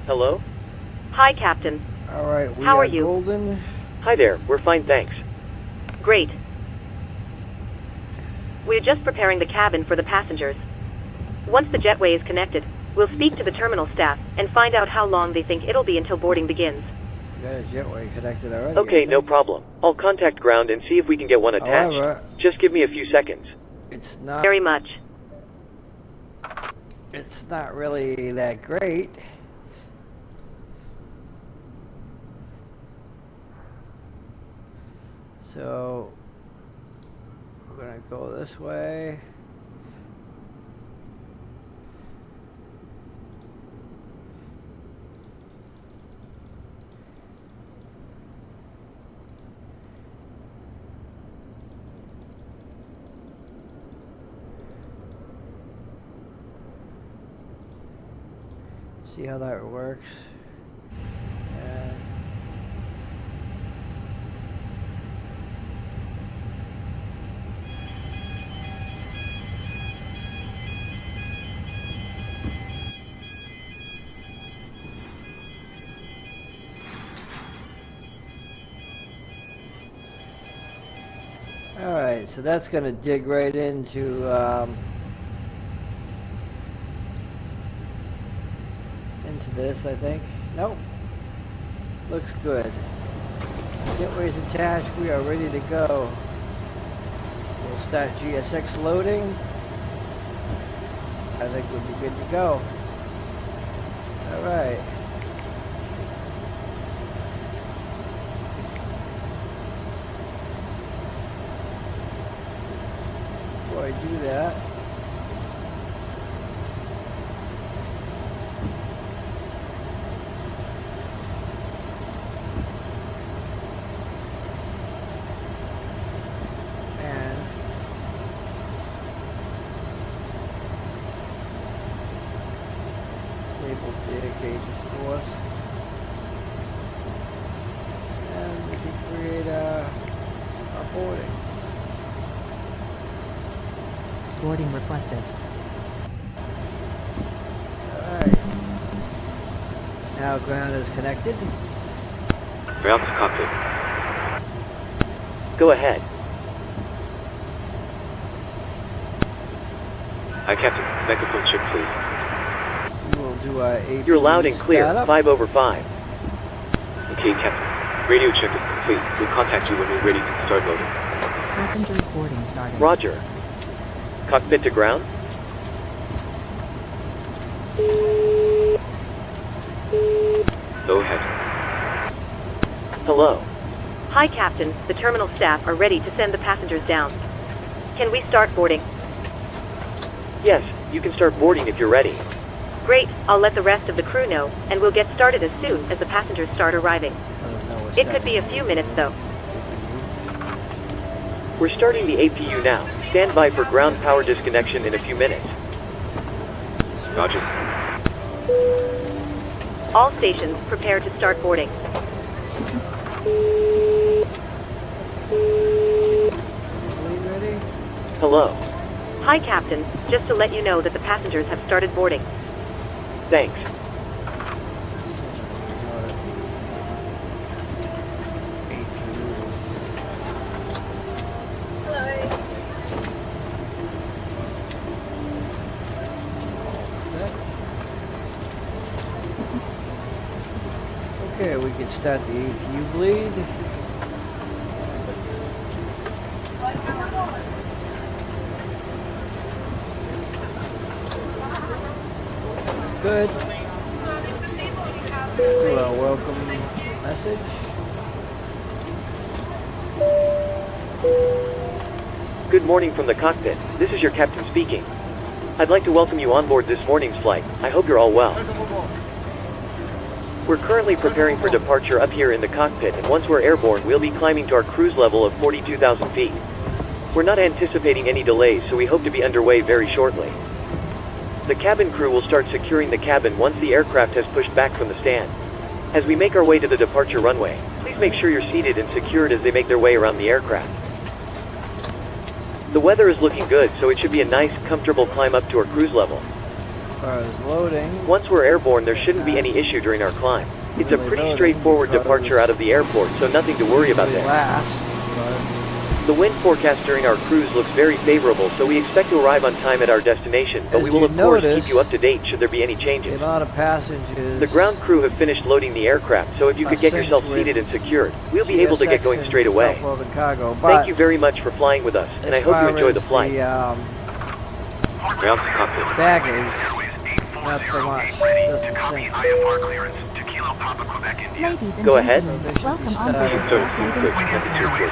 Hello? Hi, Captain. Alright, we How are are you? golden. Hi there, we're fine, thanks. Great. We're just preparing the cabin for the passengers. Once the jetway is connected, we'll speak to the terminal staff and find out how long they think it'll be until boarding begins. We got a jetway connected already. Okay, no problem. I'll contact ground and see if we can get one attached. However, Just give me a few seconds. it's not Very much. it's not really that great. So we're gonna go this way. See how that works. And all right, so that's going to dig right into this, I think. Nope. Looks good. Gateway's attached. We are ready to go. We'll start GSX loading. I think we'll be good to go. Alright. Before I do that, staircase, of course, and we can create our boarding. Boarding requested. Alright. Now ground is connected. Ground to cockpit. Go ahead. Hi, Captain. Microphone check, please. We'll do our APU You're loud and clear. startup. 5/5. Okay, Captain. Radio check is complete. We'll contact you when we're ready to start loading. Passengers boarding started. Roger. Cockpit to ground? Go ahead. Hello. Hi, Captain. The terminal staff are ready to send the passengers down. Can we start boarding? Yes, you can start boarding if you're ready. Great. I'll let the rest of the crew know, and we'll get started as soon as the passengers start arriving. I don't know what's It could be a few minutes, though. We're starting the APU now. Stand by for ground power disconnection in a few minutes. Roger. All stations prepare to start boarding. ready? Hello. Hi, Captain. Just to let you know that the passengers have started boarding. Thanks. Okay, we can start the APU bleed. That's good. Do our welcome message. Good morning from the cockpit. This is your captain speaking. I'd like to welcome you on board this morning's flight. I hope you're all well. We're currently preparing for departure up here in the cockpit, and once we're airborne, we'll be climbing to our cruise level of 42,000 feet. We're not anticipating any delays, so we hope to be underway very shortly. The cabin crew will start securing the cabin once the aircraft has pushed back from the stand. As we make our way to the departure runway, please make sure you're seated and secured as they make their way around the aircraft. The weather is looking good, so it should be a nice, comfortable climb up to our cruise level. far as loading, Once we're airborne, there shouldn't be any issue during our climb. It's a pretty straightforward departure out of the airport, so nothing to worry about there. The wind forecast during our cruise looks very favorable, so we expect to arrive on time at our destination, but we will of course keep you up to date should there be any changes. A lot of passengers. The ground crew have finished loading the aircraft, so if you could get yourself seated and secured, we'll be able to get going straight away. Cargo, Thank you very much for flying with us, and I hope you enjoy the flight. Baggage, not so much. Doesn't sink. Ladies and Go ahead. gentlemen, welcome on board the self-loading cargo service.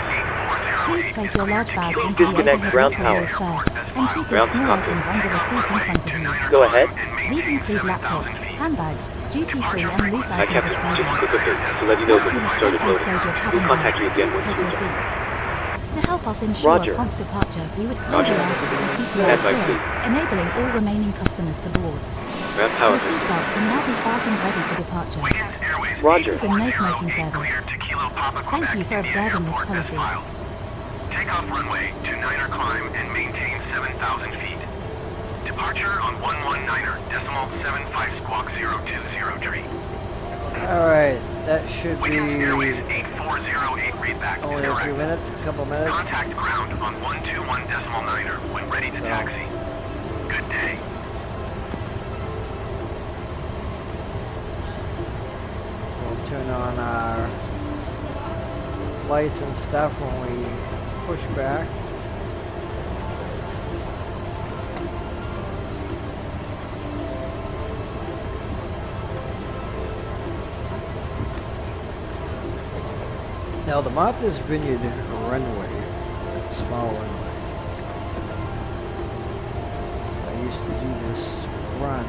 Please place your large bags into the Disconnect overhead ground carriers power. first, and keep your small items under the seat in front of you. Go ahead. These include laptops, handbags, duty-free and loose Hi, items of Captain. Just clothing. quick alert to let you know Once that you we have started safely loading. stowed your cabin We'll contact you bag, again please once take we're your done. seat. To help us ensure Roger. a prompt departure, we would kindly Roger. ask that you keep your Stand by, clear, please. enabling all remaining customers to board. Ground power. Your seatbelt can now be fastened ready for departure. Roger. This is a no-smoking service. Thank you for observing this policy. Take off runway to Niner climb and maintain 7,000 feet. Departure on 119.75 squawk 0203. Alright, that should be Wiggins Airways 8408 readback. only a few minutes, a couple minutes. Contact ground on 121.9 when ready to taxi. Good day. We'll turn on our lights and stuff when we push back. Now the Martha's Vineyard runway is a small runway. I used to do this run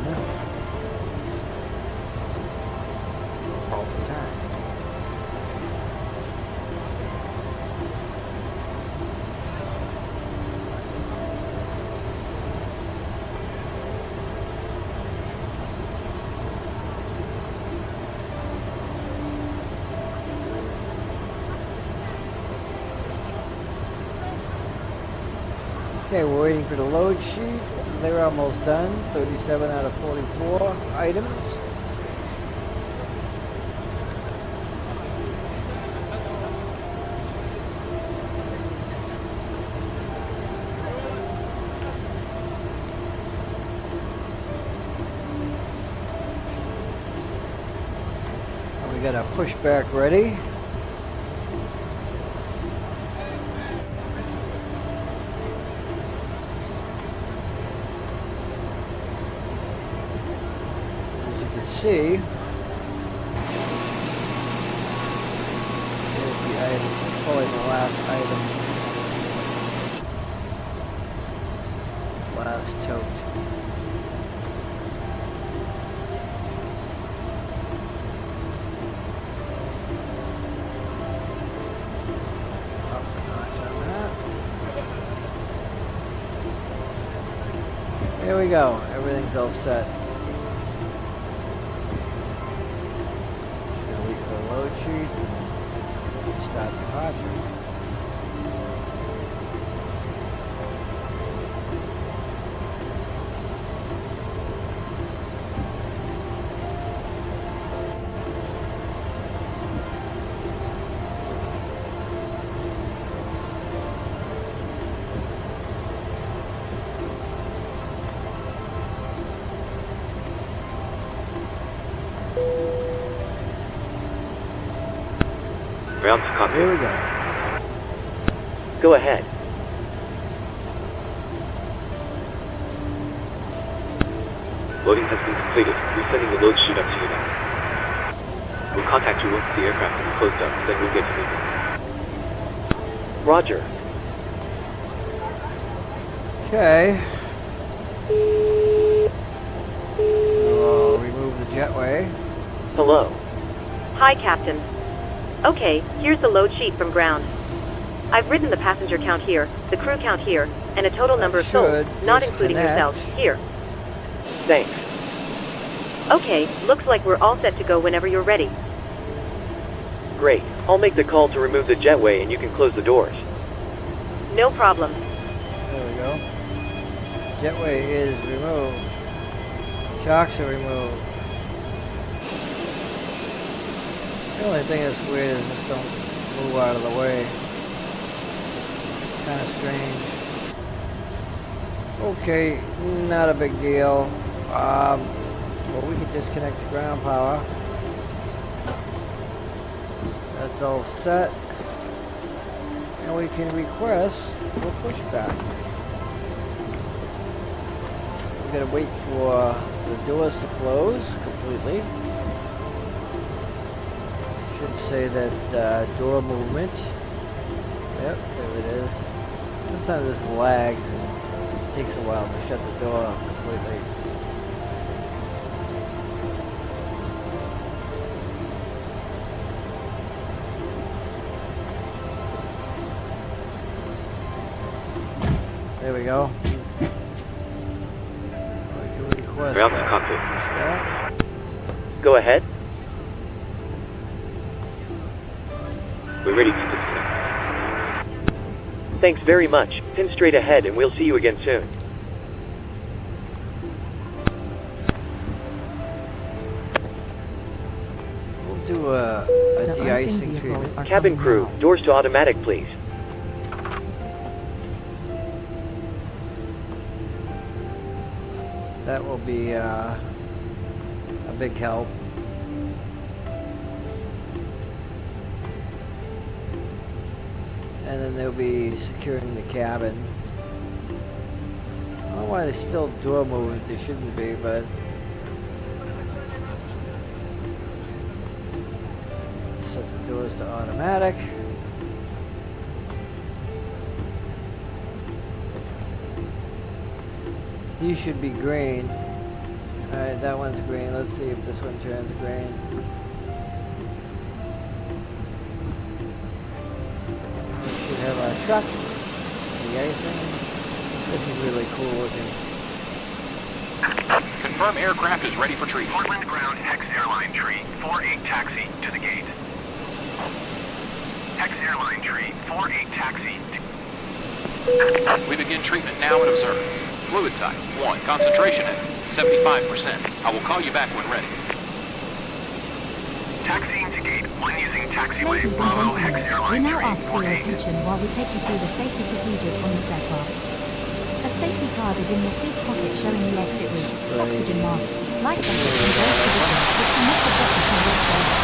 all the time. Okay, we're waiting for the load sheet. They're almost done. 37 out of 44 items. We got our pushback ready. See, here's the item, pulling the last item, last tote. Up a notch on that. There we go, everything's all set. Load sheet and start departure. Ground to cockpit. Here we go. Go ahead. Loading has been completed. We're sending the load sheet up to you now. We'll contact you once the aircraft is closed up, then we'll get to moving. Roger. Okay. We'll remove the jetway. Hello. Hi, Captain. Okay, here's the load sheet from ground. I've written the passenger count here, the crew count here, and a total number of souls, not including yourselves, here. Thanks. Okay, looks like we're all set to go whenever you're ready. Great. I'll make the call to remove the jetway and you can close the doors. No problem. There we go. Jetway is removed. Shocks are removed. The only thing that's weird is just don't move out of the way. Kind of strange. Okay, not a big deal. Well, we can disconnect the ground power. That's all set. And we can request a pushback. We're gonna wait for the doors to close completely. Should say that door movement. Yep, there it is. Sometimes this lags and it takes a while to shut the door completely. There we go. We're out to the cockpit. Go ahead. We're ready to disconnect. Thanks very much. Pin straight ahead and we'll see you again soon. We'll do a The de-icing icing vehicles treatment. are Cabin coming crew, now. doors to automatic, please. That will be a big help. And then they'll be securing the cabin. I don't know why they're still door movement. They shouldn't be, but set the doors to automatic. These should be green. Alright, that one's green. Let's see if this one turns green. We should have our truck. The icing. This is really cool looking. Confirm aircraft is ready for treatment. Portland ground Hex Airline Tree 48 taxi to the gate. Hex Airline Tree 48 taxi. We begin treatment now and observe. Fluid type 1. Concentration at 75%. I will call you back when ready. Taxiing to gate 1 using taxiway Ladies and Bravo Hex gentlemen, we Airline now Tree ask for your 48. attention while we take you through the safety procedures on this aircraft. A safety card is in your seat pocket showing the exit routes, oxygen masks, life jackets and those provisions which can make the doctor from your safety.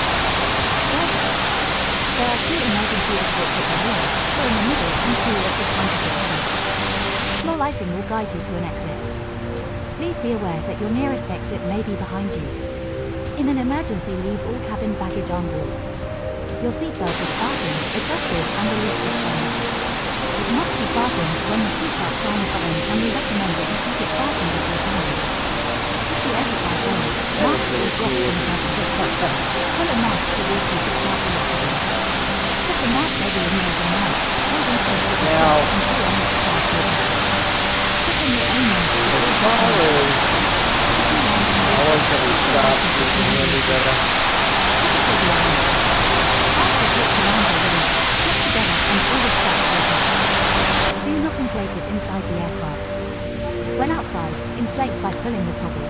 There are 2 emergency exits at the rear, 4 in the middle and 2 at the front of the cabin. Floor lighting will guide you to an exit. Please be aware that your nearest exit may be behind you. In an emergency, leave all cabin baggage on board. Your seatbelt is fastened, adjusted, and the lift is signed. It must be fastened when the seatbelt sign is on, and we recommend that you keep it fastened at all times. If the SFI fails, mask will drop from the cabin. Pull a mask towards you to start the oxygen. Put the mask over your nose and mouth, holding close to the seat and pull on it to start breathing. Put in your own mask to The car is always going to stop using any better. Do not inflate it inside the aircraft. When outside, inflate by pulling the toggle.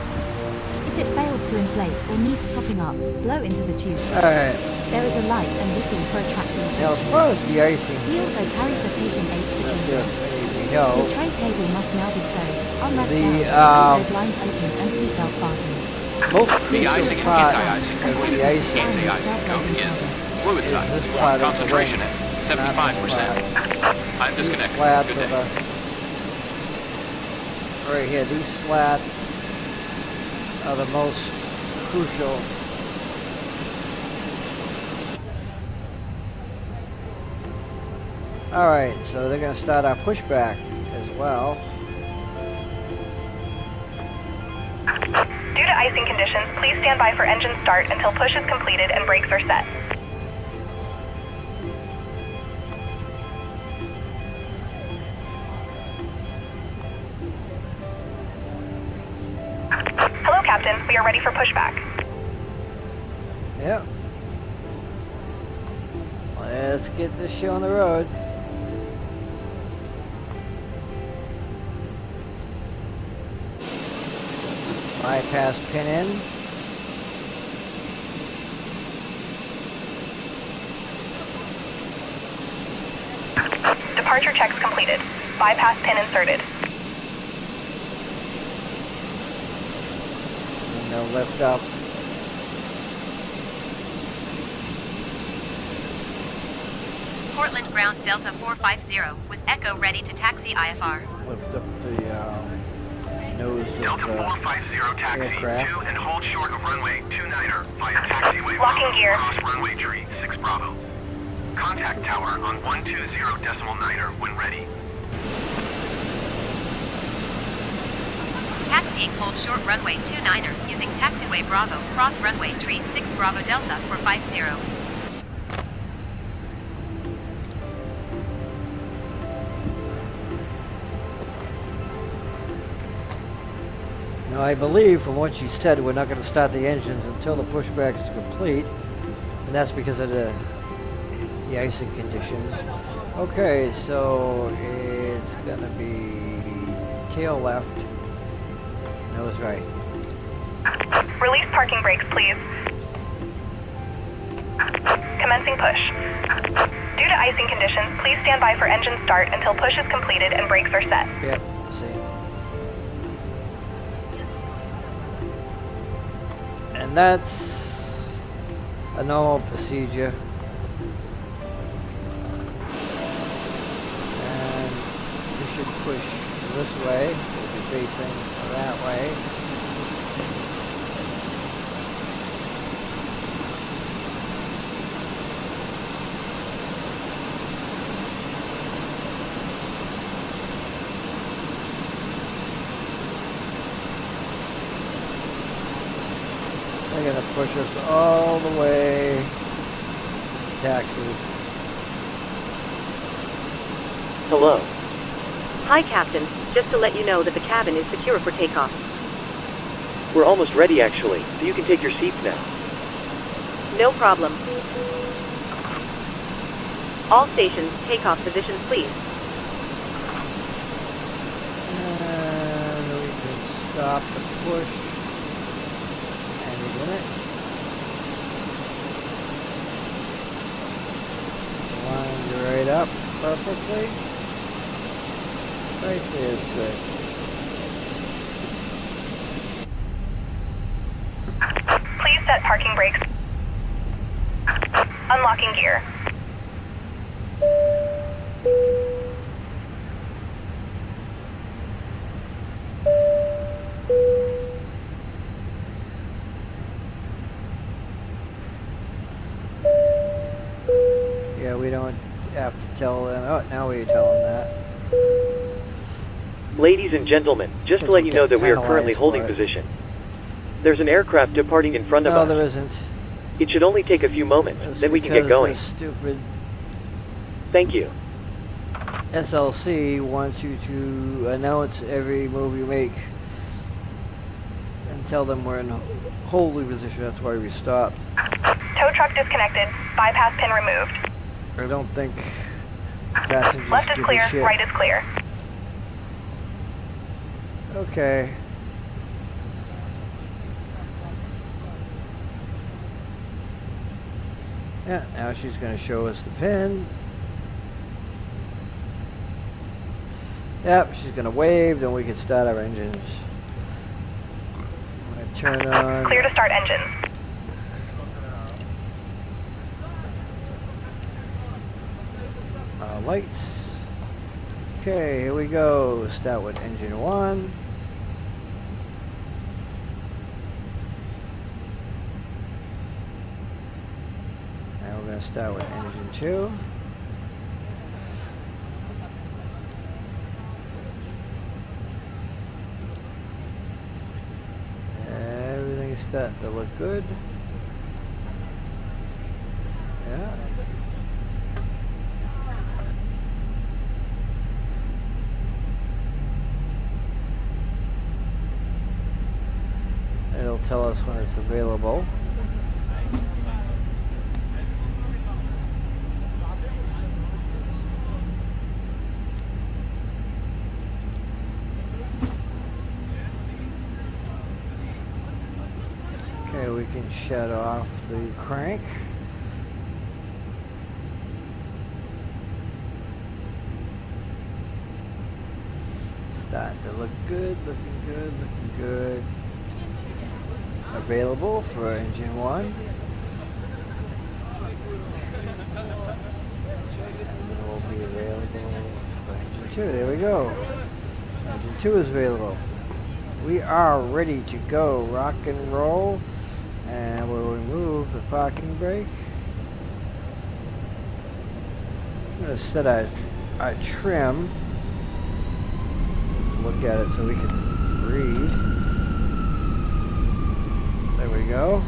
If it fails to inflate or needs topping up, blow into the tube. Alright, There is a light and whistle for attracting now as attention. far as the icing, We also carry flotation aids for that's children. just we The know. tray table must now be stowed, unwrapped The, down, with blinds open and seatbelt fastened. Most De-icing crucial and part anti-icing. of the icing Anti-icing code is fluid is type this 1. part of the Concentration wing, at not this 75%. I'm These disconnected. slats Good are day. right here. These slats are the most crucial. Alright, so they're going to start our pushback as well. Due to icing conditions, please stand by for engine start until push is completed and brakes are set. Hello, Captain. We are ready for pushback. Yep. Let's get this show on the road. Bypass pin in. Departure checks completed. Bypass pin inserted. And they'll lift up. Portland ground Delta 450 with Echo ready to taxi IFR. Lift up the nose of the aircraft. 2 and hold short of runway 29er via taxiway. Locking gear. Cross runway tree 6 Bravo. Contact tower on 120.9er when ready. Taxiing hold short runway 29er using taxiway Bravo, cross runway tree 6 Bravo Delta 450. Now I believe from what she said we're not going to start the engines until the pushback is complete, and that's because of the icing conditions. Okay, so it's going to be tail left, nose right. Release parking brakes, please. Commencing push. Due to icing conditions, please stand by for engine start until push is completed and brakes are set. Yep, see. And that's a normal procedure. And we should push this way. We'll be facing that way. They're gonna push us all the way to taxi. Hello. Hi, Captain. Just to let you know that the cabin is secure for takeoff. We're almost ready, actually, so you can take your seats now. No problem. All stations, takeoff positions, please. And we can stop the push. And line right up perfectly. Right there is good. Please set parking brakes. Unlocking gear. Yeah, we don't have to tell them. Oh, now we tell them that. Ladies and gentlemen, just to let you know that we are currently holding position. There's an aircraft departing in front of us. No, there isn't. It should only take a few moments, then we can get going. This stupid Thank you. SLC wants you to announce every move you make and tell them we're in holding position. That's why we stopped. Tow truck disconnected. Bypass pin removed. I don't think passengers Left is give clear, a shit. right is clear. Okay. Yeah, now she's going to show us the pin. Yep, she's going to wave, then we can start our engines. I'm going to turn on... Clear to start engines. Lights. Okay, here we go. Start with engine 1. Now we're going to start with engine 2. Everything's starting to look good. Yeah. It'll tell us when it's available. Okay, we can shut off the crank. Starting to look good, looking good, looking good. Available for engine 1. And it will be available for engine 2. There we go. Engine 2 is available. We are ready to go. Rock and roll. And we'll remove the parking brake. I'm going to set our trim. Let's look at it so we can read. There we go.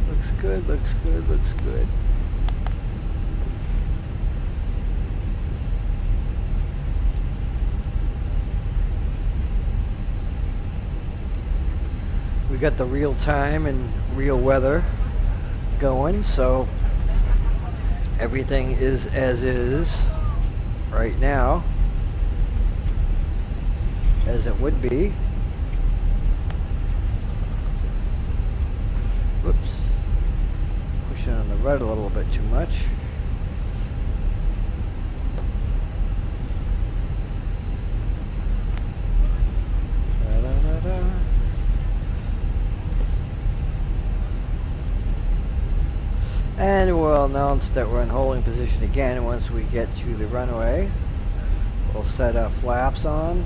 Looks good, looks good, looks good. We got the real time and real weather going, so everything is as is right now, as it would be. Whoops. Pushing on the red a little bit too much. Da-da-da-da. And we'll announce that we're in holding position again once we get to the runway. We'll set our flaps on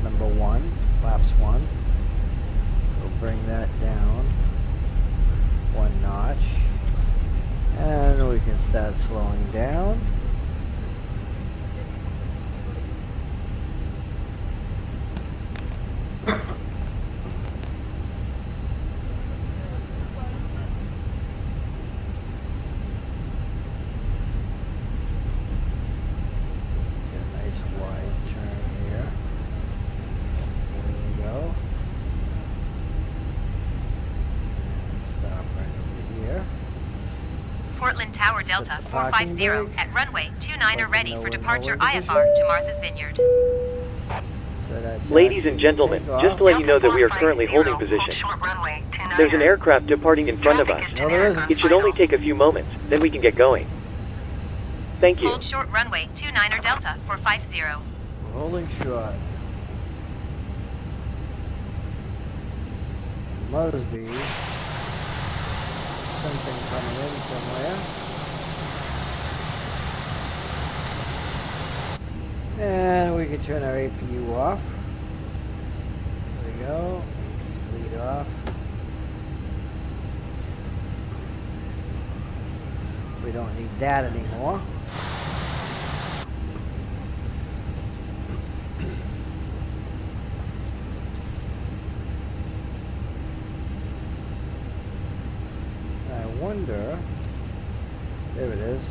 number 1, flaps 1. We'll bring that down 1 notch. And we can start slowing down. Tower Delta 450 at runway 29 are ready for departure IFR to Martha's Vineyard. Ladies and gentlemen, just to let you know that we are currently holding position. There's an aircraft departing in front of us. No, there isn't. It should only take a few moments, then we can get going. Thank you. Hold short runway 29 Delta 450. We're holding short. Must be something coming in somewhere. And we can turn our APU off. There we go. Lead off. We don't need that anymore. I wonder, there it is.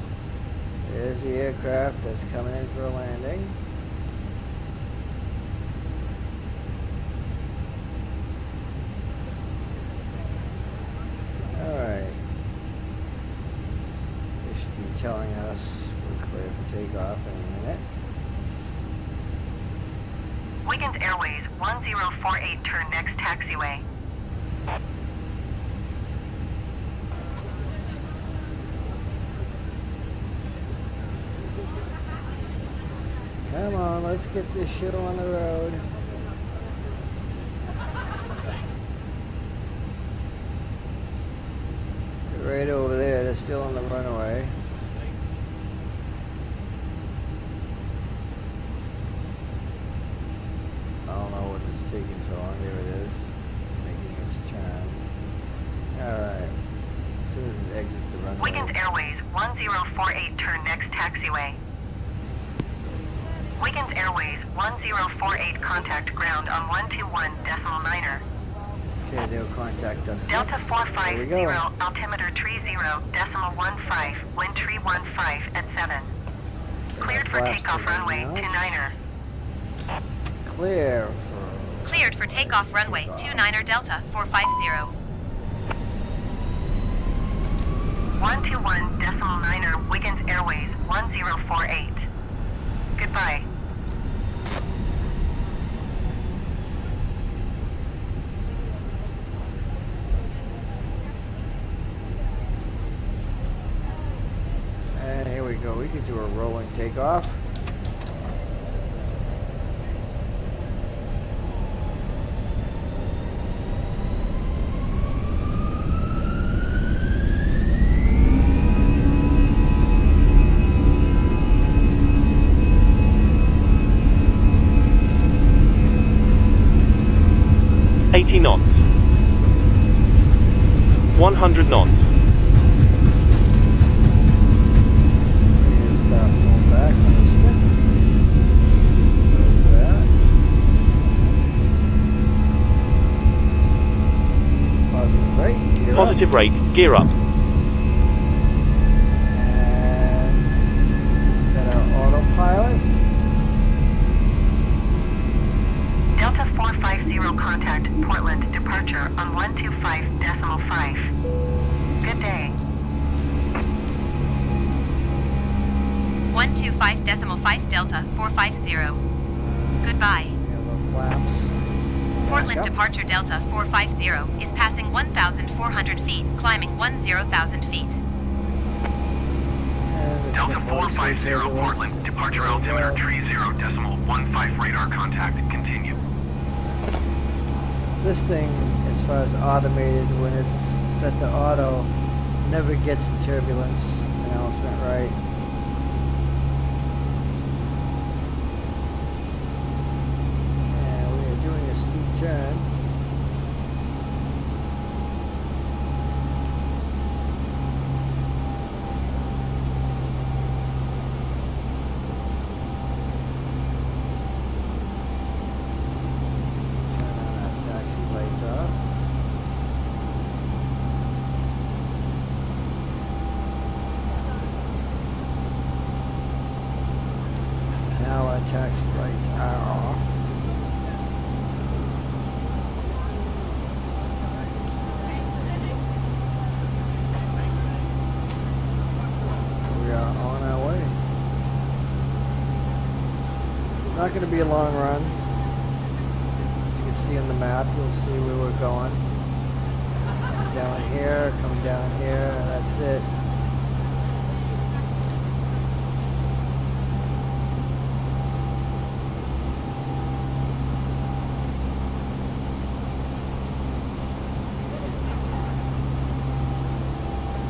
There's the aircraft that's coming in for a landing. Alright. They should be telling us we're clear for takeoff in a minute. Wiggins Airways 1048, turn next taxiway. Come on, let's get this shit on the road. They're right over there, they're still on the runway. I don't know what it's taking so long. There it is. It's making its turn. Alright. As soon as it exits the runway. Wiggins Airways 1048, turn next taxiway. Wiggins Airways 1048, contact ground on 121.9er. Okay, they'll contact us. Delta next. 450, There we go. altimeter 30.15, wind 315 at 7. Cleared for flaps takeoff are runway going out. 29er. Clear for Cleared for takeoff runway 29er Delta 450. 121.9er Wiggins Airways 1048. Goodbye. And here we go. We can do a rolling takeoff. Knots. 100 knots. Stop going back on the stick. Like that. Positive rate, gear Positive up. rate, gear up. And set our autopilot. Delta 450 contact Portland departure on 125.5. Good day. 125.5 Delta 450. Goodbye. We have our flaps. Portland Back up. departure Delta 450 is passing 1,400 feet, climbing 10,000 feet. And it's Delta the voice 450 turbulence. Portland, departure altimeter 30.15 radar contact, continue. This thing, as far as automated, when it's set to auto, never gets the turbulence announcement right. And we are doing a steep turn. Taxi lights are off. We are on our way. It's not going to be a long run. As you can see on the map, you'll see where we're going. Coming down here, coming down here, that's it.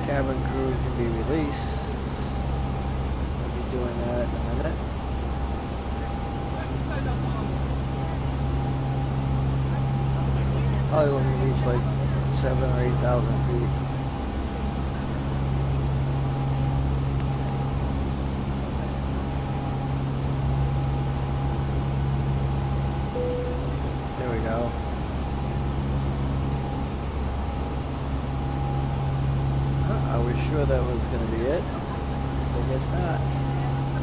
Cabin crew can be released. We'll be doing that in a minute. Probably when we reach like 7,000 or 8,000 feet. There we go. I was sure that was going to be it. I guess not.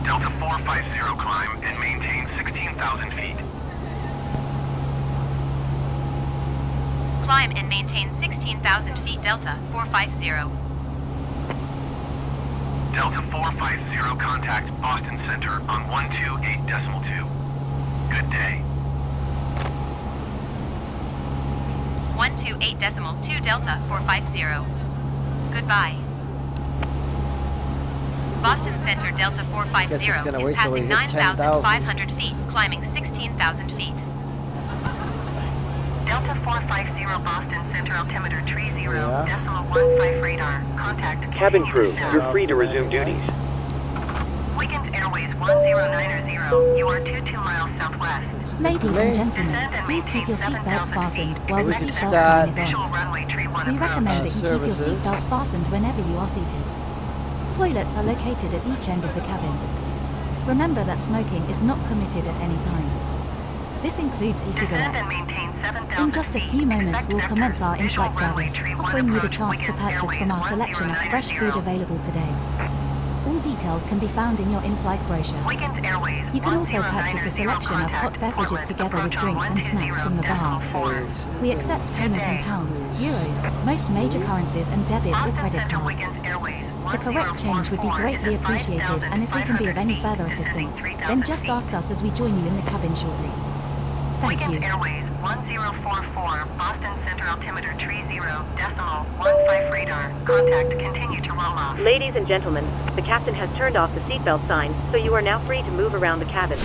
Delta 450 climb and maintain 16,000 feet. Climb and maintain 16,000 feet Delta 450. Delta 450 contact Boston Center on 128.2. Good day. 128.2 Delta 450. Goodbye. Boston Center Delta 450 is passing 9,500 feet, climbing 16,000 feet. Delta 450 Boston Center altimeter 30.15 radar. Contact. Cabin crew, you're free to resume duties. Wiggins Airways 1090. You are 22 miles southwest. Ladies and gentlemen, please keep your seatbelts fastened while the seatbelt sign is Visual on. runway tree 1 We recommend that you keep your services. seatbelt fastened whenever you are seated. Toilets are located at each end of the cabin. Remember that smoking is not permitted at any time. This includes e-cigarettes. In just a few moments we'll commence our in-flight service, offering you the chance to purchase from our selection of fresh food available today. All details details can be found in your in-flight brochure. Weekends Airways. You can also purchase a selection of hot beverages together with drinks and snacks from the bar. We accept payment in pounds, euros, most major currencies and debit or credit cards. The correct change would be greatly appreciated, and if we can be of any further assistance, then just ask us as we join you in the cabin shortly. Thank you. Weekends Airways 1044, Boston Center altimeter 30.15 radar. Contact continue to roll off. Ladies and gentlemen, the captain has turned off the seatbelt sign, so you are now free to move around the cabin.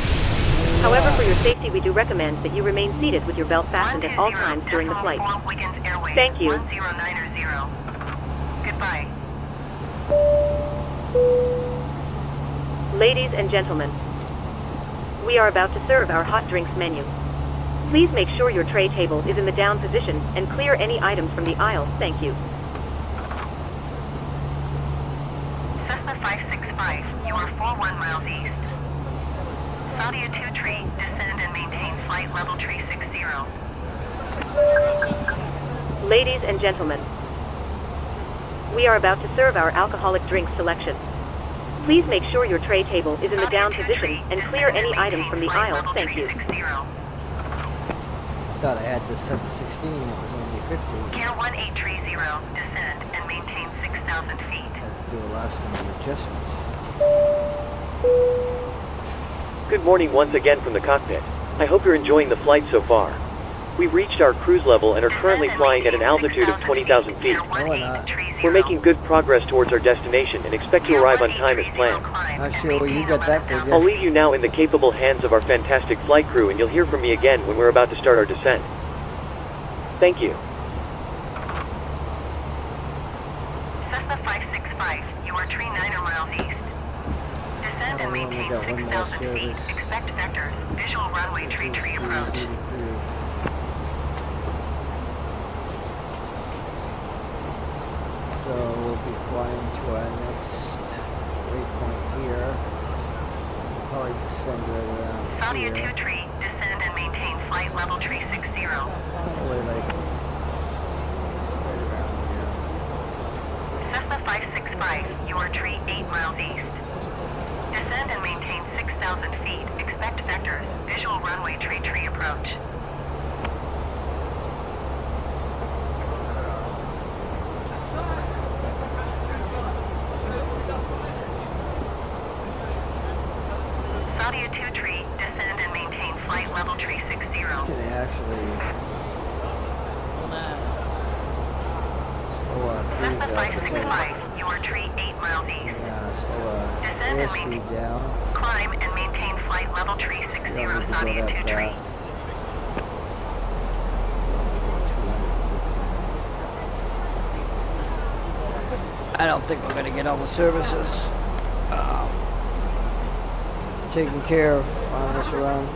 However, for your safety, we do recommend that you remain seated with your belt fastened at all times during the flight. Thank you. 1090. Goodbye. Ladies and gentlemen, we are about to serve our hot drinks menu. Please make sure your tray table is in the down position and clear any items from the aisle. Thank you. Cessna 565, you are 41 miles east. Saudia 2 tree, descend and maintain flight level 360. Ladies and gentlemen, we are about to serve our alcoholic drink selection. Please make sure your tray table is in the down position and clear any items from the aisle. Thank you. I thought I had this set to 16, it was only 15. Gear 1830, descend and maintain 6,000 feet. I had to do a last minute adjustment. Good morning once again from the cockpit. I hope you're enjoying the flight so far. We've reached our cruise level and are currently flying at an altitude of 20,000 feet. No, we're not. We're making good progress towards our destination and expect to arrive on time as planned. Not sure where you got that figure. I'll leave you now in the capable hands of our fantastic flight crew, and you'll hear from me again when we're about to start our descent. Thank you. Cessna 565, you are 39 miles east. Descend and maintain 6,000 feet. Expect vectors. Visual runway tree approach. So we'll be flying to our next waypoint here. We'll probably descend right around Saudia here. 2 tree, descend and maintain flight level 360. Probably like right around here. Cessna 565, you are tree 8 miles east. Descend and maintain 6,000 feet. Expect vectors. Visual runway tree approach. Saudia 2 tree, descend and maintain flight level 360. You can actually slow our cruise Cessna up. 565, you are tree 8 miles east. Yeah, slow our Descend and airspeed down. Climb and maintain flight level 360. You don't need to go Saudia that 2 tree. fast. I don't think we're going to get all the services taken care of on this run.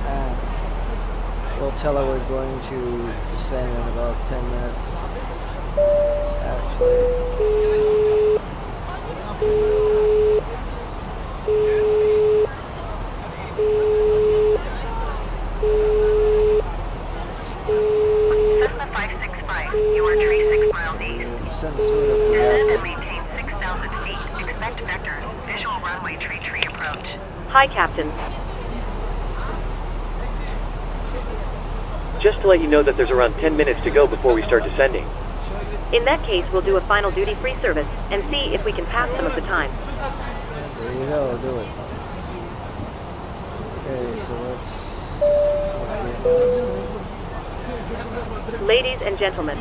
And we'll tell her we're going to descend in about 10 minutes. Actually. Cessna 565, you are tree 6 miles east. Descend soon if we Descend have and to. maintain 6,000 feet. Expect vectors. Visual runway tree approach. Hi, Captain. Just to let you know that there's around 10 minutes to go before we start descending. In that case, we'll do a final duty-free service and see if we can pass some of the time. There you go, do it. Okay, so let's... Ladies and gentlemen,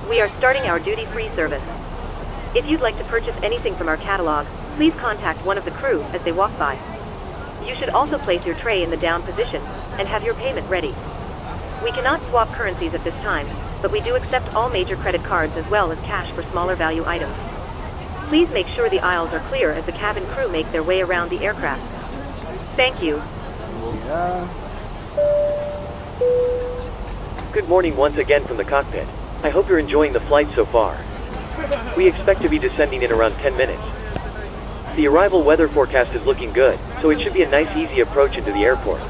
we are starting our duty-free service. If you'd like to purchase anything from our catalog, please contact one of the crew as they walk by. You should also place your tray in the down position and have your payment ready. We cannot swap currencies at this time, but we do accept all major credit cards as well as cash for smaller value items. Please make sure the aisles are clear as the cabin crew make their way around the aircraft. Thank you. Yeah. Good morning once again from the cockpit. I hope you're enjoying the flight so far. We expect to be descending in around 10 minutes. The arrival weather forecast is looking good, so it should be a nice easy approach into the airport.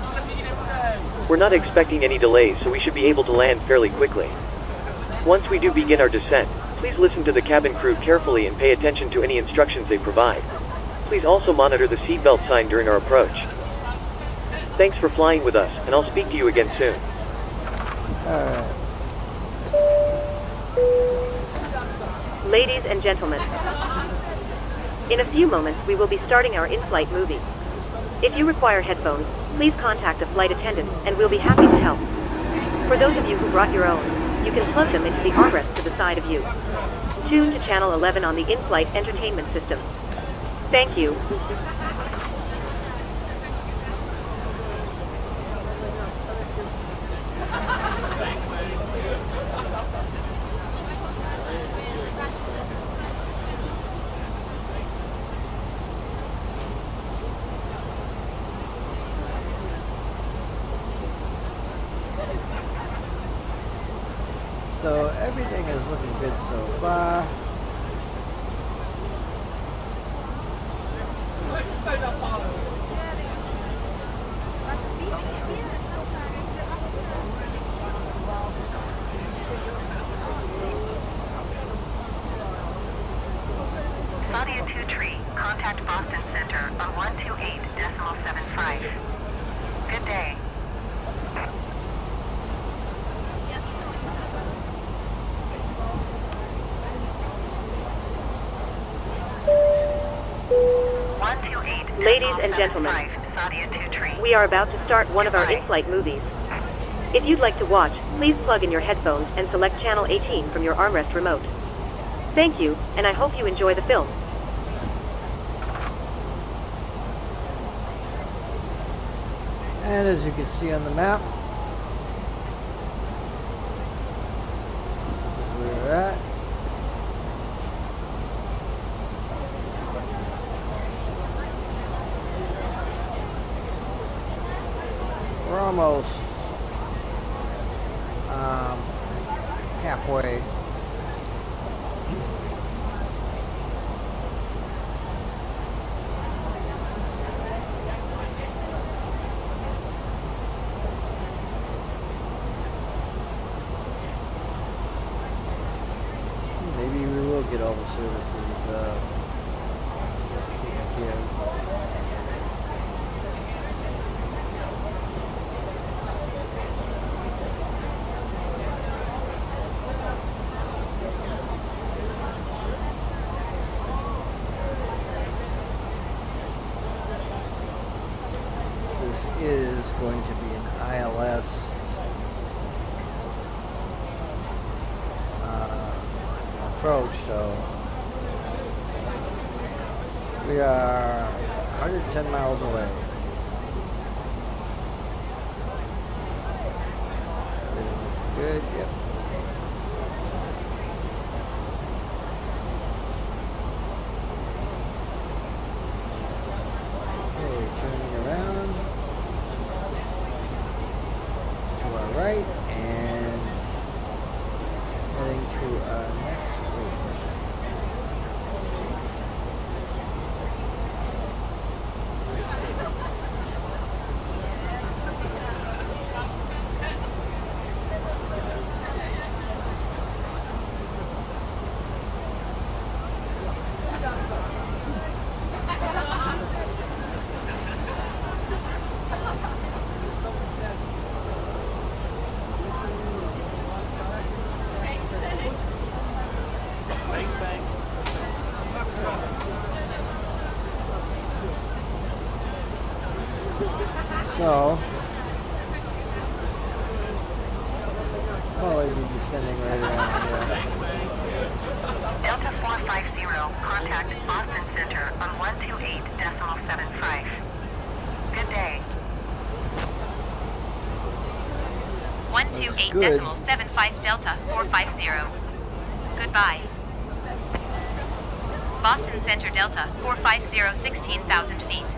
We're not expecting any delays, so we should be able to land fairly quickly. Once we do begin our descent, Please listen to the cabin crew carefully and pay attention to any instructions they provide. Please also monitor the seatbelt sign during our approach. Thanks for flying with us, and I'll speak to you again soon. Ladies and gentlemen, in a few moments we will be starting our in-flight movie. If you require headphones, please contact a flight attendant and we'll be happy to help. For those of you who brought your own, you can plug them into the armrest to the side of you. Tune to channel 11 on the in-flight entertainment system. Thank you. So everything is looking good so far. Sadia 2 tree, contact Boston Center on 128.75. Good day. Ladies and gentlemen, we are about to start one of our in-flight movies. If you'd like to watch, please plug in your headphones and select channel 18 from your armrest remote. Thank you, and I hope you enjoy the film. And as you can see on the map, this is where we're at. We're almost halfway. Maybe we will get all the services taken care of. Is going to be an ILS approach, so we are 110 miles away. Everything looks good, yep. Okay, turning around. Right, and heading to our next route. So, we'll be descending right around here. Delta 450, contact Boston Center on 128.75. Good day. 128.75 Delta 450. Goodbye. Boston Center Delta 450, 16,000 feet.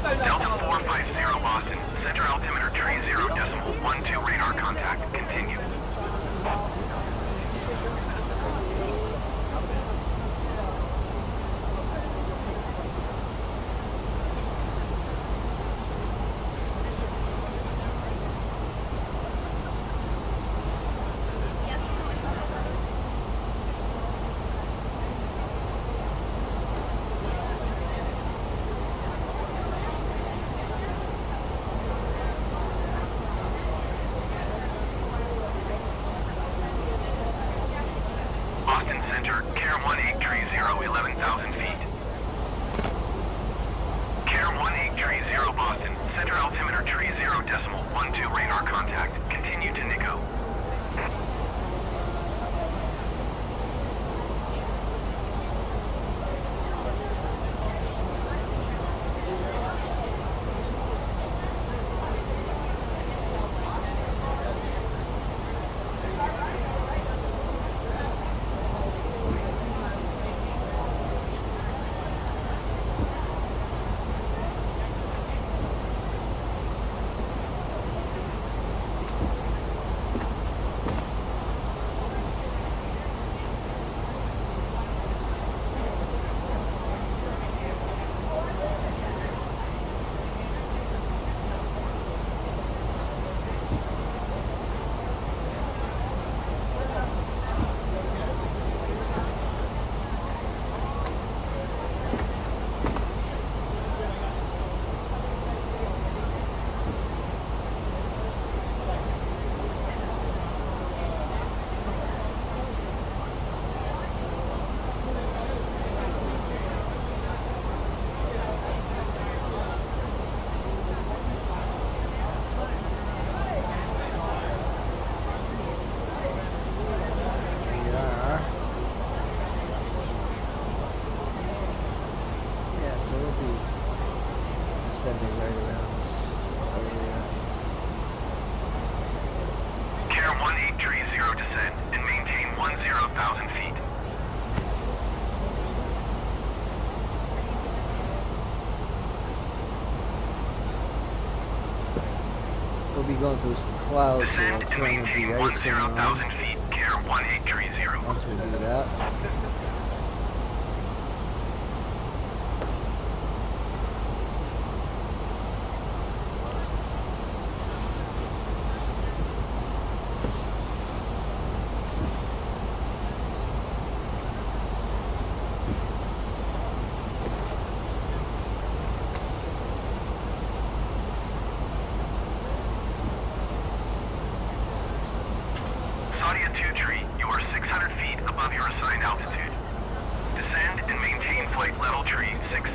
Delta 450 Boston. Center altimeter tree 0.12 radar contact. Continue. Center altimeter tree 0.12 radar contact. Continue to Nico. Be going through some clouds, so Descend I'll and turn the maintain de-icing on 10,000 feet, care 1830. once we do that. Sadia 2 tree, you are 600 feet above your assigned altitude. Descend and maintain flight level tree 60.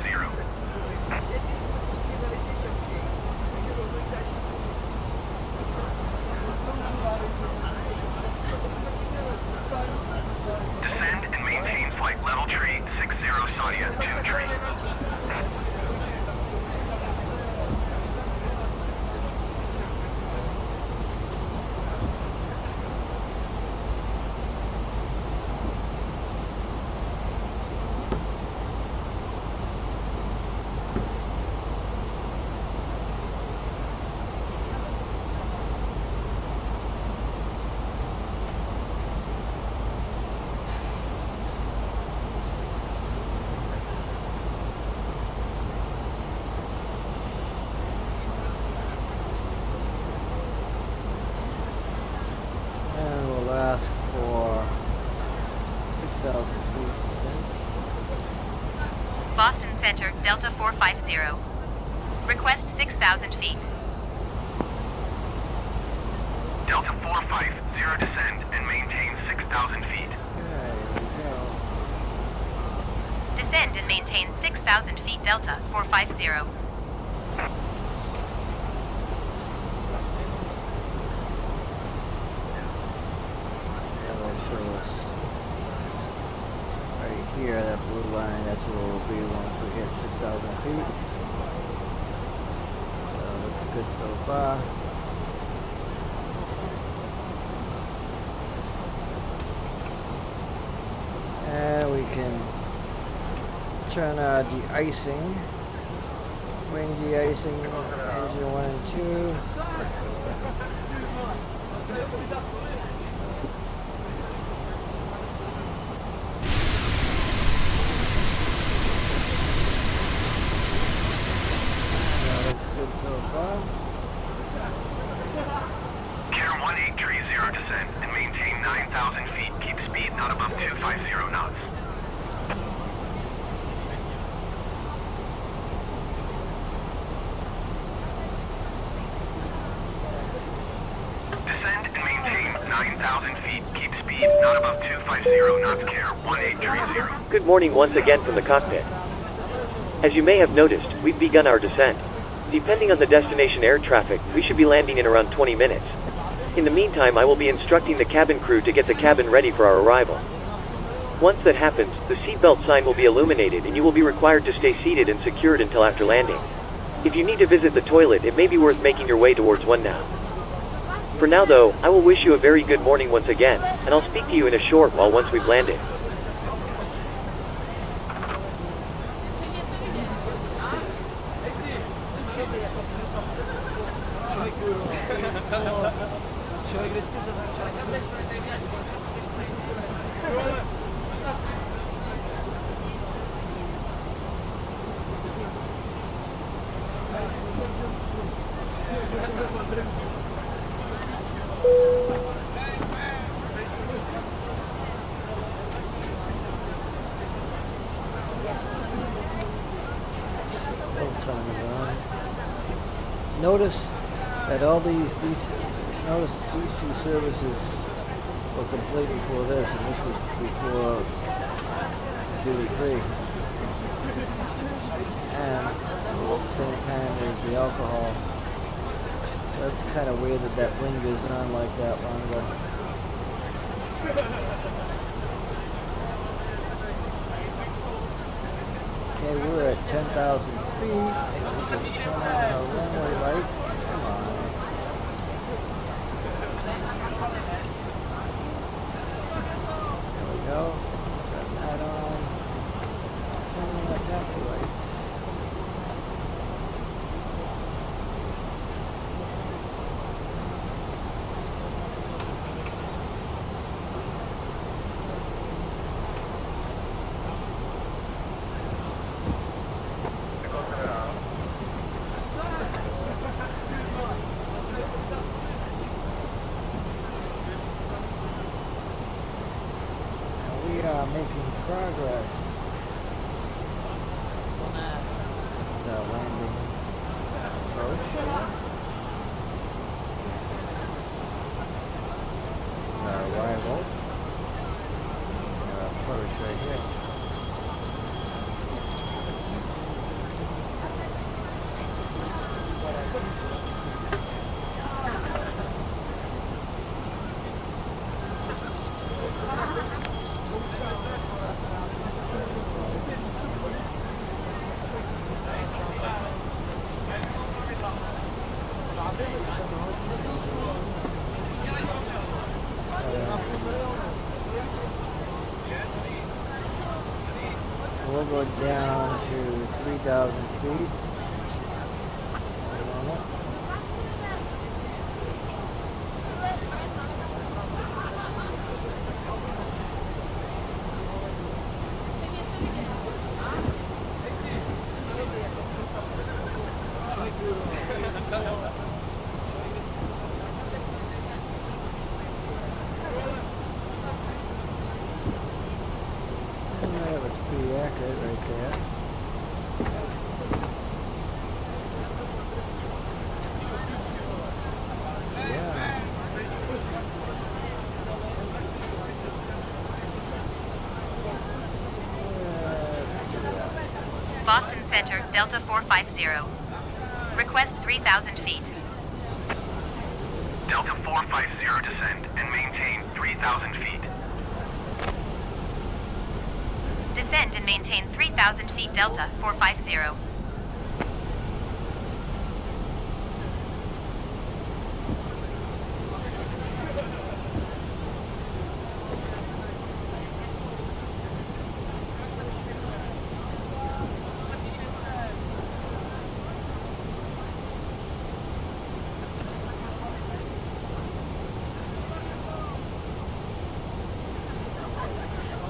Descend and maintain flight level tree 60 Sadia 2 tree. And we'll ask for 6,000 feet descent. Boston Center, Delta 450. Request 6,000 feet. Delta 450 descend and maintain 6,000 feet. Okay, here we go. Descend and maintain 6,000 feet, Delta 450. And they'll show us right here, that blue line, that's where we'll be once we hit 6,000 feet. So looks good so far. And we can turn our de-icing, wing de-icing, engine 1 and 2. That looks good so far. Care 1830 descend and maintain 9,000 feet. Keep speed not above 250 knots. Descend and maintain 9,000 feet. Keep speed not above 250 knots. Care 1830. Good morning once again from the cockpit. As you may have noticed, we've begun our descent. Depending on the destination air traffic, we should be landing in around 20 minutes. In the meantime, I will be instructing the cabin crew to get the cabin ready for our arrival. Once that happens, the seatbelt sign will be illuminated and you will be required to stay seated and secured until after landing. If you need to visit the toilet, it may be worth making your way towards one now. For now though, I will wish you a very good morning once again, and I'll speak to you in a short while once we've landed. Notice that all these two services were complete before this, and this was before duty free. And at the same time there's the alcohol. That's kind of weird that that lingers on like that longer. Okay, we're at 10,000 feet. We can turn on our runway lights. Come on. There we go. Turn that on. Turn on the taxi lights. Making progress. This is our landing approach here. Our arrival. Our approach right here. We'll go down to 3,000 feet. That was pretty accurate right there. Yeah. Boston Center, Delta 450. Request 3,000 feet. Delta 450 descend and maintain 3,000 feet. Descend and maintain 3,000 feet Delta 450.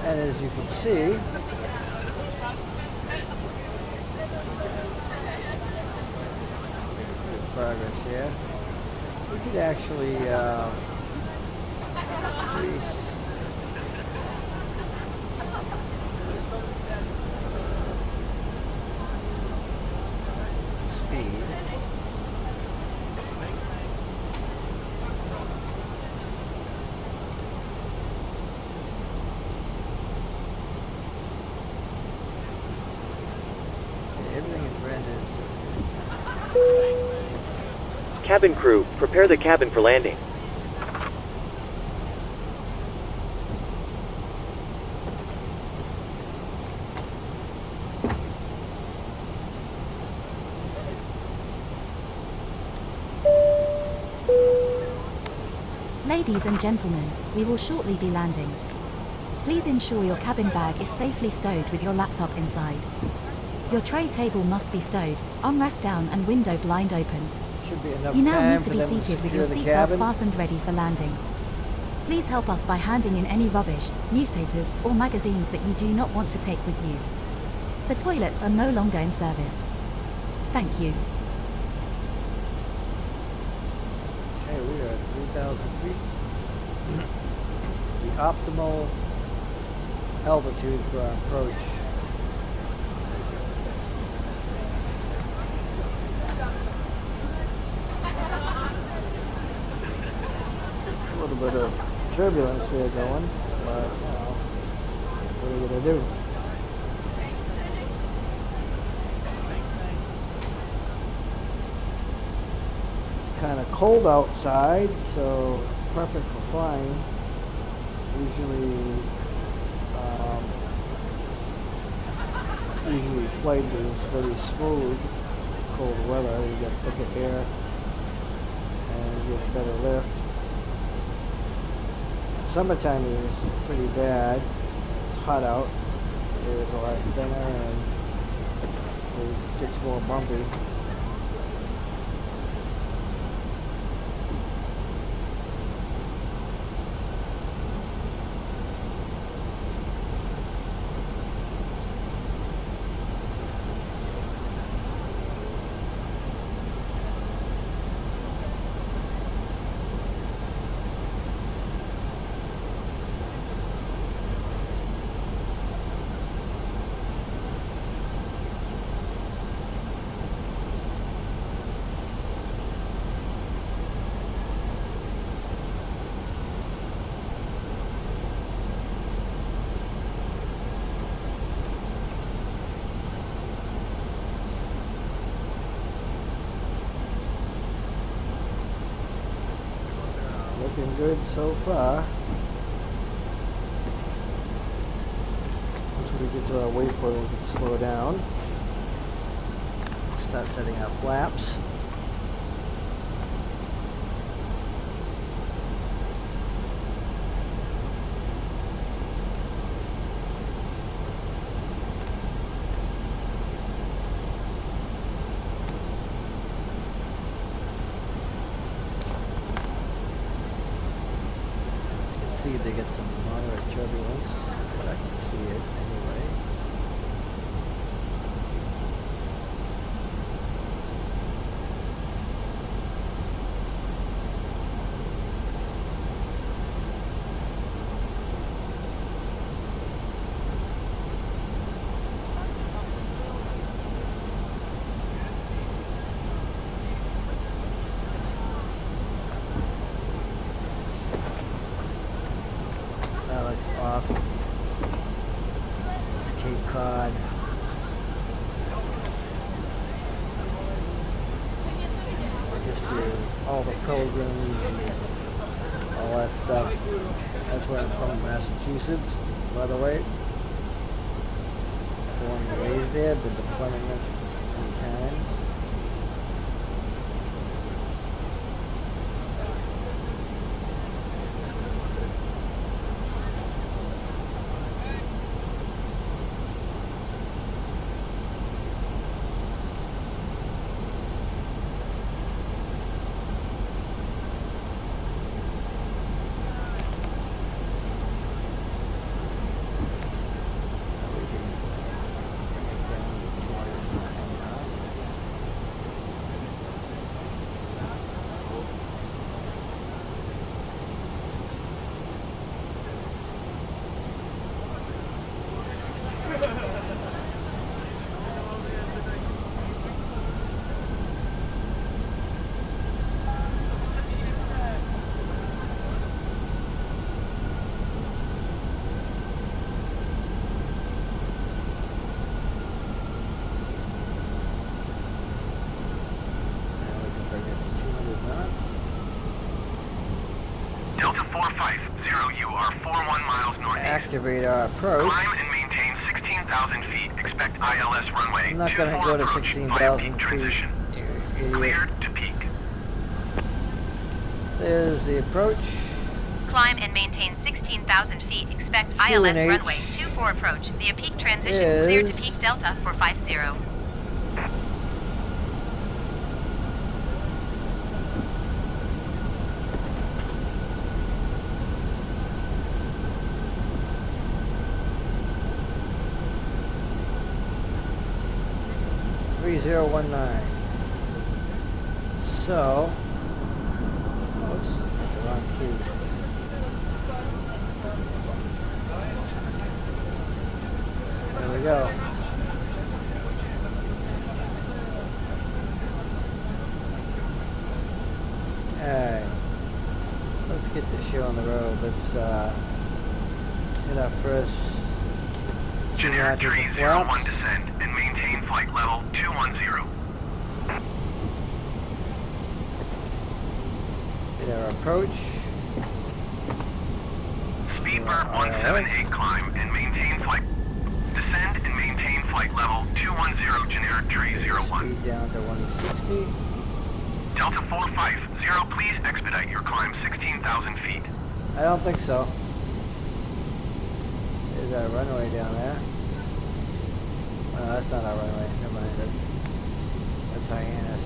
And as you can see, good progress here. We could actually increase speed. Everything is rendered. Cabin crew, prepare the cabin for landing. Ladies and gentlemen, we will shortly be landing. Please ensure your cabin bag is safely stowed with your laptop inside. Your tray table must be stowed, armrest down and window blind open. Should be enough You now time need to for be them to seated with secure your the seatbelt cabin. fastened ready for landing. Please help us by handing in any rubbish, newspapers, or magazines that you do not want to take with you. The toilets are no longer in service. Thank you. Okay, we are at 3,000 feet. The optimal altitude for our approach. A little bit of turbulence there going, but what are we going to do? It's kind of cold outside, so perfect for flying. Usually flight is very smooth. Cold weather, you get thicker air and you get a better lift. Summertime is pretty bad. It's hot out. There's a lot thinner and so it gets more bumpy. Looking good so far. Once we get to our waypoint, we can slow down. Start setting our flaps. See they get some moderate turbulence, but I can see it anyway. That looks awesome. It's Cape Cod. History of all the pilgrims and all that stuff. That's where I'm from, Massachusetts, by the way. Born and raised there, been to Plymouth many times. 450, you are 41 miles northeast. Activate our approach. Climb and maintain 16,000 feet. Expect ILS runway. I'm not going to go to 16,000 feet. Transition. You idiot. Cleared to peak. There's the approach. Climb and maintain 16,000 feet. Expect QNH ILS runway 24 approach via peak transition. is- Clear to peak Delta 450. So, oops, the wrong key. There we go. Alright, let's get this show on the road. Let's hit our first two Generic matches tree of 01 flaps. descend and maintain flight level 210. Hit our approach. Speedbird 178 climb and maintain flight. Descend and maintain flight level 210 generic tree 01. Speed down to 160. Delta 450, please expedite your climb 16,000 feet. I don't think so. There's our runway down there. Oh, no, that's not our runway. Never mind. That's Hyannis.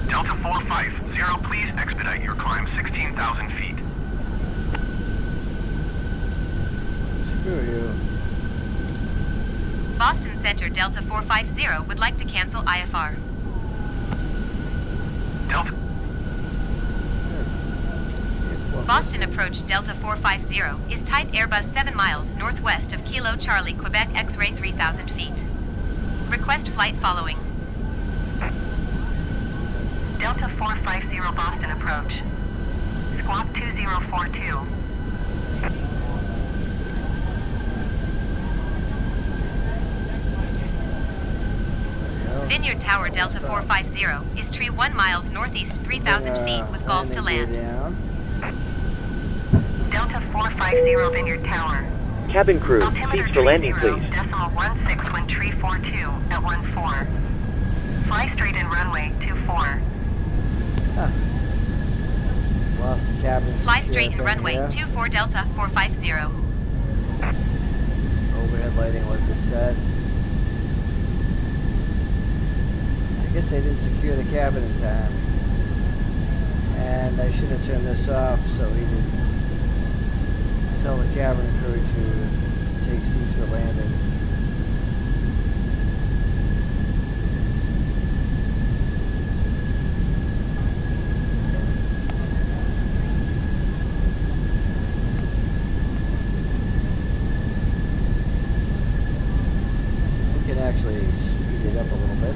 Delta 450, please expedite your climb 16,000 feet. Screw you. Boston Center Delta 450 would like to cancel IFR. Delta. Boston approach Delta 450 is type Airbus 7 miles northwest of Kilo Charlie, Quebec X-ray 3,000 feet. Request flight following. Delta 450 Boston approach. Squawk 2042. Vineyard Tower Delta 450 is tree 1 miles northeast 3,000 feet with Gulf to land. Delta 450 Vineyard Tower. Cabin crew, Altimeter seats for landing, 30, please. Decimal 16 when tree 42 at 14. Fly straight in runway 24. Huh. Lost the cabin. Fly secure straight in thing runway here. 24 Delta 450. Overhead lighting wasn't set. I guess they didn't secure the cabin in time. And I should have turned this off so he didn't tell the cabin crew to take seats for landing. We can actually speed it up a little bit.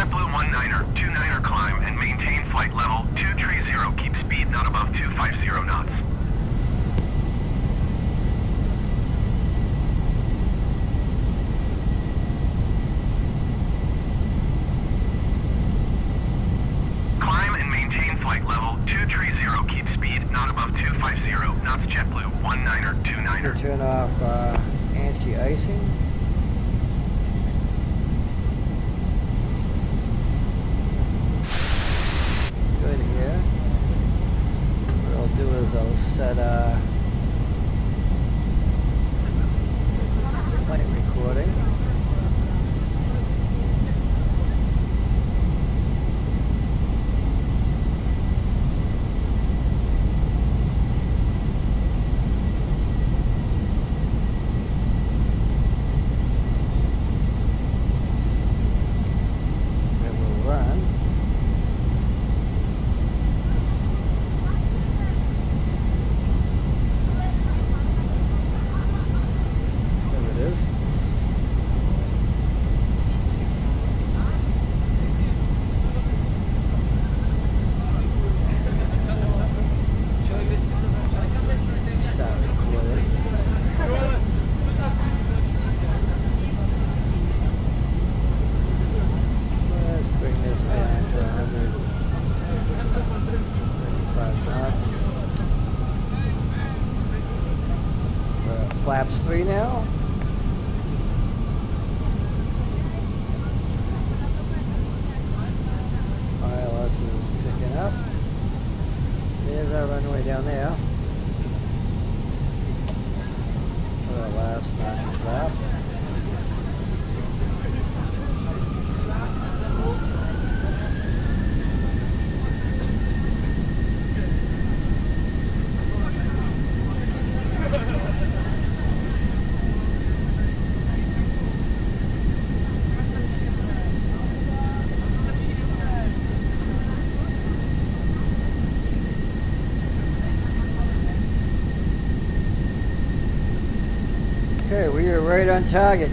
JetBlue 19er, 29er climb and maintain flight level 230. Keep speed not above 250 knots. Climb and maintain flight level 230. Keep speed not above 250 knots. JetBlue 19er, 29er. Turn off anti-icing. Good here. What I'll do is I'll set flight recording. Flaps 3 now. ILS is picking up. There's our runway down there. For our last notch of flaps. Okay, we are right on target.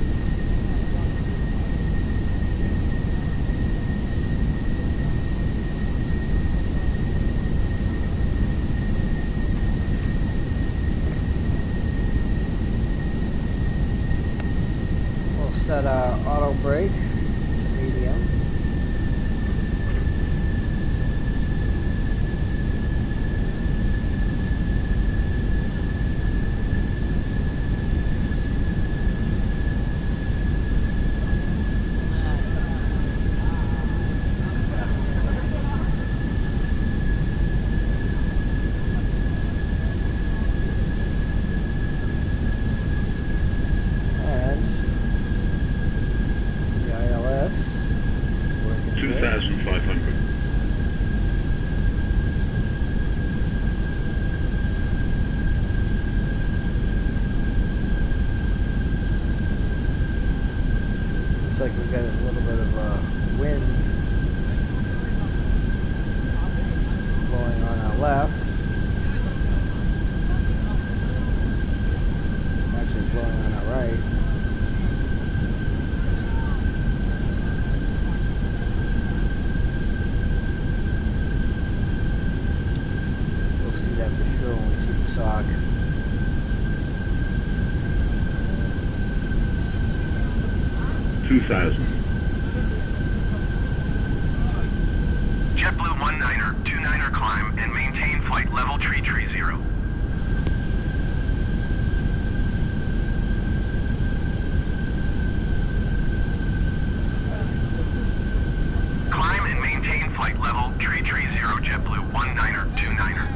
We'll set our auto brake to medium. Like we got a little bit of wind blowing on our left. Actually blowing on our right. We'll see that for sure when we see the sock. JetBlue 19er, 29er climb and maintain flight level 330. Climb and maintain flight level 330. JetBlue 19er, 29er.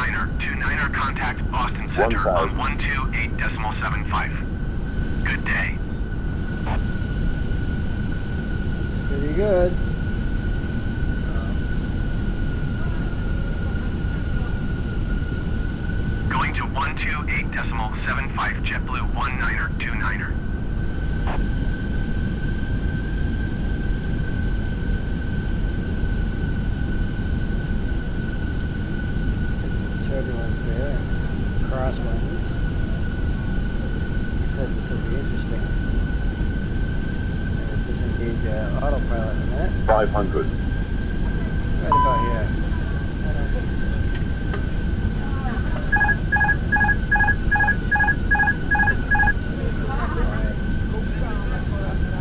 29er contact Austin Center on 128.75. Good day. Pretty good. Going to 128.75 JetBlue 19er 29er. Turbulence there, crosswinds. He said this will be interesting. And disengage autopilot in a minute. 500. Right about here.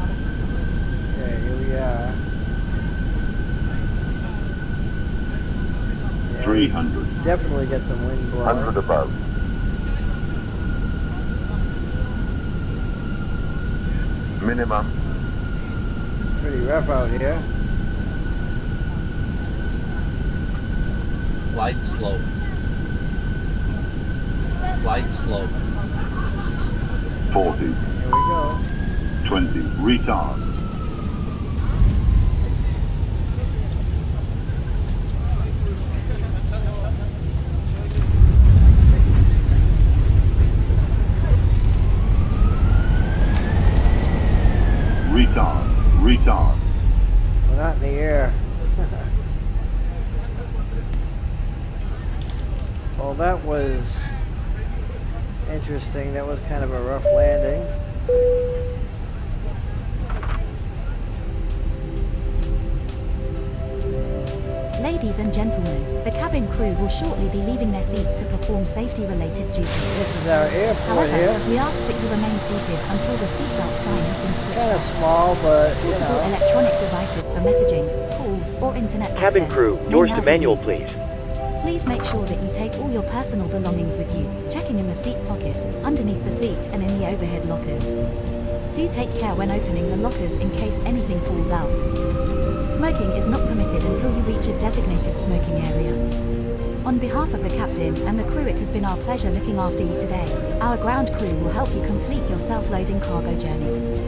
Okay, here we are. 300. Definitely get some wind blowing. 100 above. Minimum. Pretty rough out here. Light slope. Light slope. 40. Here we go. 20. Retard. Retard. We're not in the air. Well, that was interesting. That was kind of a rough landing. Ladies and gentlemen, the cabin crew will shortly be leaving their seats to perform safety-related duties. This is our airport However, here. we ask that you remain seated until the seatbelt sign has been switched Kind of off. small, but you Portable know. electronic devices for messaging, calls, or internet Cabin access crew, may doors now to be manual, used. please. Please make sure that you take all your personal belongings with you, checking in the seat pocket, underneath the seat, and in the overhead lockers. Do take care when opening the lockers in case anything falls out. Smoking is not permitted until you reach a designated smoking area. On behalf of the captain and the crew, it has been our pleasure looking after you today. Our ground crew will help you complete your self-loading cargo journey.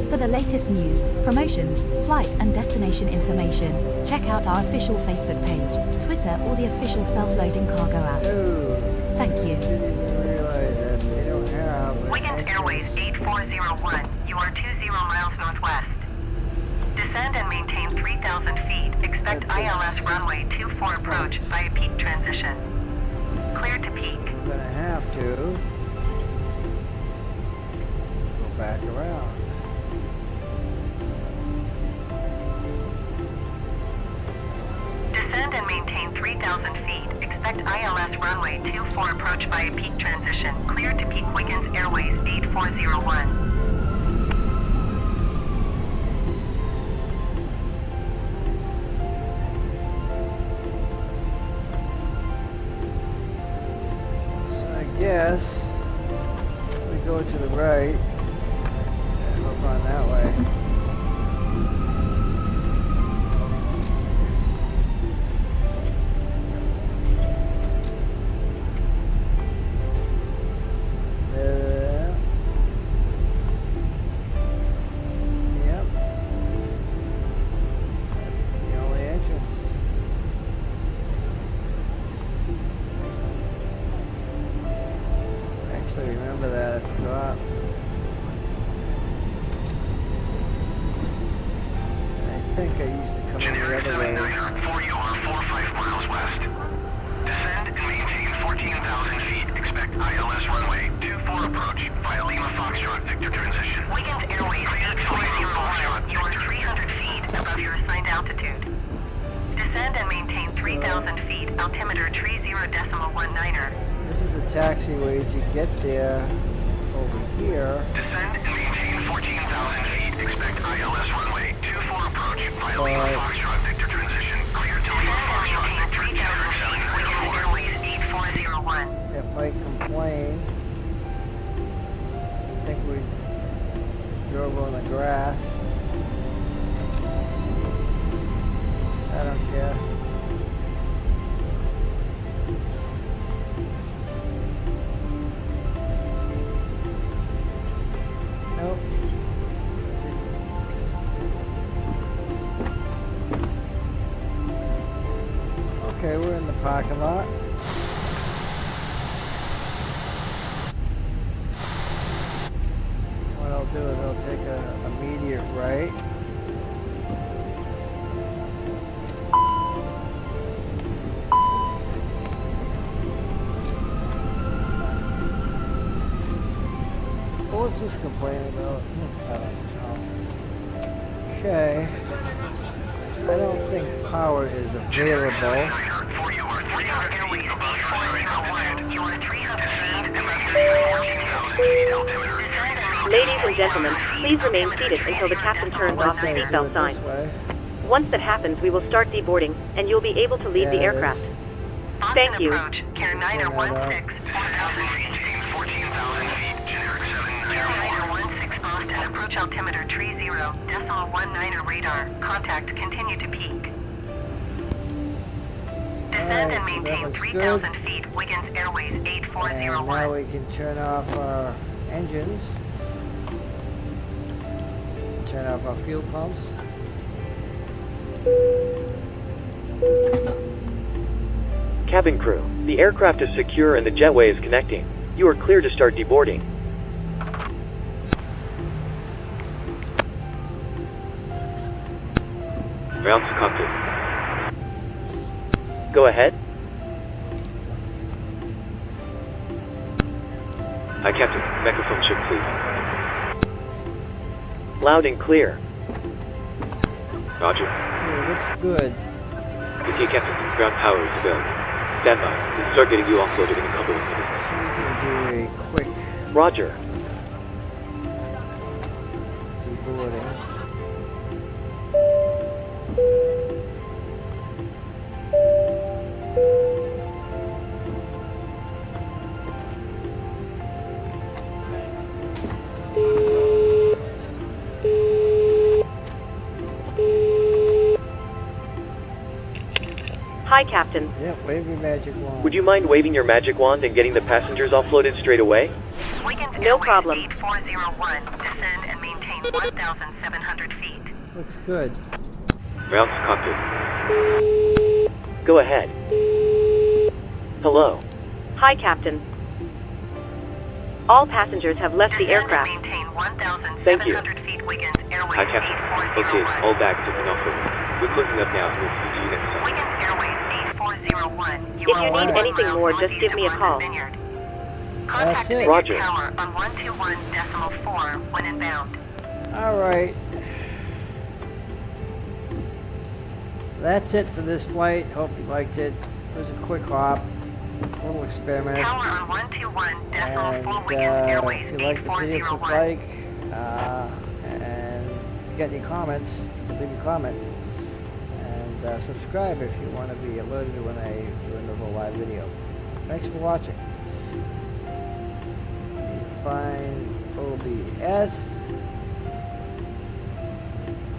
For the latest news, promotions, flight and destination information, check out our official Facebook page, Twitter, or the official self-loading cargo app. Oh, Thank you. didn't realize that they don't have. Wiggins Airways 8401, you are 20 miles northwest. Descend and maintain 3,000 feet. Expect ILS runway 24 approach via peak transition. Clear to peak. I'm gonna have to go back around. Descend and maintain 3,000 feet. Expect ILS runway 24 approach via peak transition. Clear to peak Wiggins Airways 8401. Yes, we go to the right and hook on that way. Yep. That's the only entrance. Actually, remember that, I forgot. I think I used to come in the Generic other way. 79er, 4UR 45 miles west. Descend and maintain 14,000 feet. Expect ILS runway 24 approach via Lima Foxtrot Victor transition. Wiggins Airways 8401, you are 300 feet above your assigned altitude. Descend and maintain 3,000 feet. Altimeter 30.19er. This is a taxiway to get there over here. Descend and maintain 14,000 feet. Expect ILS runway 24 approach via Lima But- Foxtrot Victor transition. Clear to Lima Foxtrot Victor Wiggins 0704. Airways 8401. It might complain. I think we drove on the grass. I don't care. the parking lot. What I'll do is I'll take an immediate right. What was this complaining about? I don't know. Okay. I don't think power is available. For you are 300 feet above your you are 300 feet Ladies and gentlemen, please remain seated until the captain turns off the seatbelt sign. Once that happens, we will start deboarding, and you'll be able to leave the aircraft. Thank you. Approach, Care 916, 4,000 feet, 14,000 feet, generic 7916 Boston, approach altimeter 30.19 radar, contact continue to peak. Descend and maintain 3,000 feet, Wiggins Airways And 8401. now we can turn off our engines. Turn off our fuel pumps. Cabin crew, the aircraft is secure and the jetway is connecting. You are clear to start deboarding. Round to cockpit. Go ahead. Hi, Captain. Microphone check, please. Loud and clear. Roger. Okay, looks good. Okay, Captain. Ground power is go. Stand by. We'll start getting you offloaded in a couple of minutes. So we can do a quick Roger. deboarding. Hi, Captain. Yeah, wave your magic wand. Would you mind waving your magic wand and getting the passengers offloaded straight away? Wiggins No Airways problem. 8401, descend and maintain 1,700 feet. Looks good. Round to cockpit. Go ahead. Hello. Hi, Captain. All passengers have left the Descend and aircraft. maintain Thank you. 1,700 feet, Wiggins Airways Hi, Captain. Okay, 8401. all bags have been offloaded. We're closing up now. We'll see you next time. Wiggins Airways 8401. If you need anything more, just give me a call. Vineyard. That's Contact it. Vineyard Roger. Tower on 121.4 when inbound. Alright. That's it for this flight. Hope you liked it. It was a quick hop. A little experiment. Tower on 121.4 And Wiggins Airways if you like the video, click 8401. like. And if you got any comments, leave a comment. And subscribe if you want to be alerted when I do another live video. Thanks for watching. You find OBS.